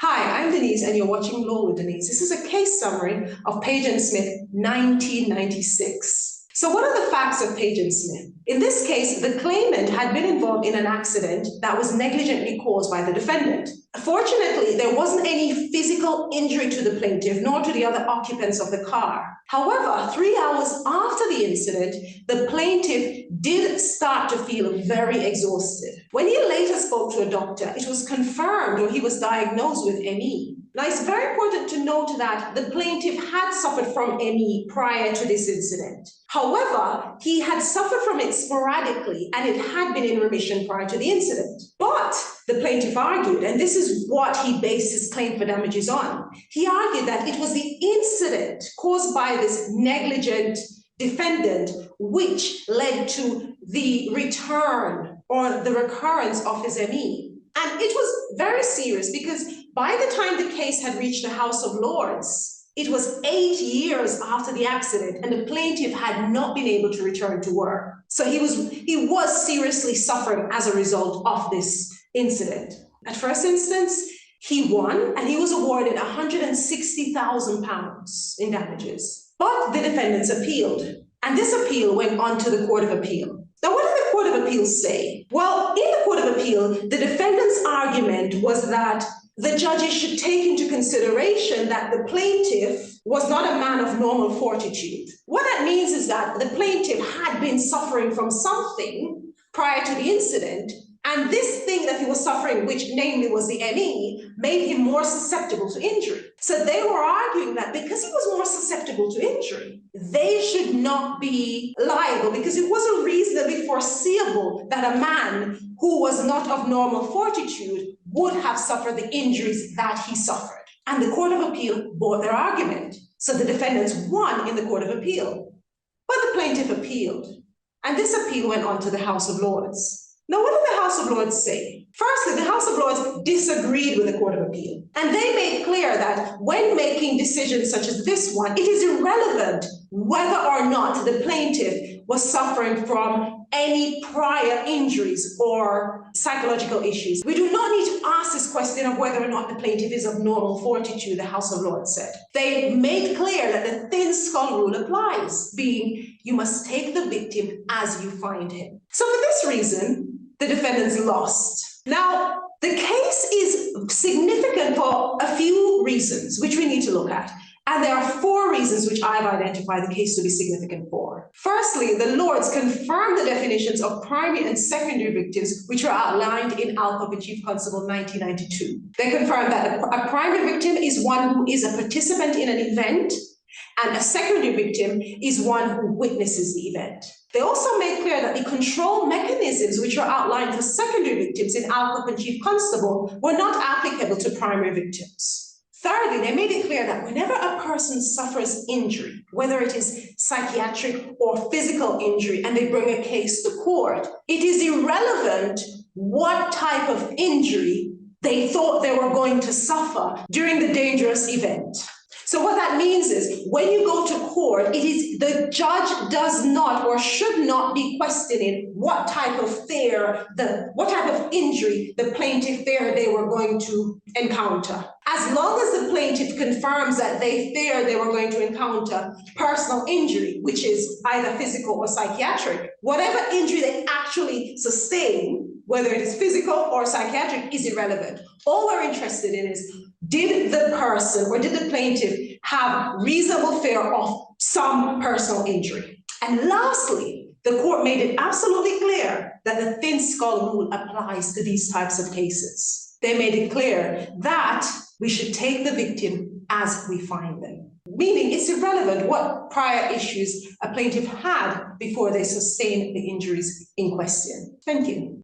Hi, I'm Denise and you're watching Law with Denise. This is a case summary of Page and Smith, 1996. So what are the facts of Page and Smith? In this case, the claimant had been involved in an accident that was negligently caused by the defendant. Fortunately, there wasn't any physical injury to the plaintiff nor to the other occupants of the car. However, 3 hours after the incident, the plaintiff did start to feel very exhausted. When he later spoke to a doctor, it was confirmed or he was diagnosed with ME. Now, it's very important to note that the plaintiff had suffered from ME prior to this incident. However, he had suffered from it sporadically and it had been in remission prior to the incident. But the plaintiff argued, and this is what he based his claim for damages on, he argued that it was the incident caused by this negligent defendant which led to the return or the recurrence of his ME. And it was very serious because by the time the case had reached the House of Lords, it was 8 years after the accident and the plaintiff had not been able to return to work. So he was seriously suffering as a result of this incident. At first instance, he won and he was awarded £160,000 in damages. But the defendants appealed, and this appeal went on to the Court of Appeal. Now, what did the Court of Appeal say? Well, in the Court of Appeal, the defendant's argument was that the judges should take into consideration that the plaintiff was not a man of normal fortitude. What that means is that the plaintiff had been suffering from something prior to the incident, and this thing that he was suffering, which namely was the ME, made him more susceptible to injury. So they were arguing that because he was more susceptible to injury, they should not be liable because it wasn't reasonably foreseeable that a man who was not of normal fortitude would have suffered the injuries that he suffered. And the Court of Appeal bought their argument. So the defendants won in the Court of Appeal. But the plaintiff appealed. And this appeal went on to the House of Lords. Now, what did the House of Lords say? Firstly, the House of Lords disagreed with the Court of Appeal. And they made clear that when making decisions such as this one, it is irrelevant whether or not the plaintiff was suffering from any prior injuries or psychological issues. We do not need to ask this question of whether or not the plaintiff is of normal fortitude, the House of Lords said. They made clear that the thin skull rule applies, being you must take the victim as you find him. So for this reason, the defendants lost. Now, the case is significant for a few reasons, which we need to look at. And there are 4 reasons which I've identified the case to be significant for. Firstly, the Lords confirmed the definitions of primary and secondary victims, which were outlined in Alcock and Chief Constable 1992. They confirmed that a primary victim is one who is a participant in an event, and a secondary victim is one who witnesses the event. They also made clear that the control mechanisms which are outlined for secondary victims in Alcock and Chief Constable were not applicable to primary victims. Thirdly, they made it clear that whenever a person suffers injury, whether it is psychiatric or physical injury, and they bring a case to court, it is irrelevant what type of injury they thought they were going to suffer during the dangerous event. So what that means is when you go to court, it is the judge does not or should not be questioning what type of injury the plaintiff feared they were going to encounter. As long as the plaintiff confirms that they feared they were going to encounter personal injury, which is either physical or psychiatric, whatever injury they actually sustain, whether it is physical or psychiatric, is irrelevant. All we're interested in is, did the person or did the plaintiff have reasonable fear of some personal injury? And lastly, the court made it absolutely clear that the thin skull rule applies to these types of cases. They made it clear that we should take the victim as we find them, meaning it's irrelevant what prior issues a plaintiff had before they sustained the injuries in question. Thank you.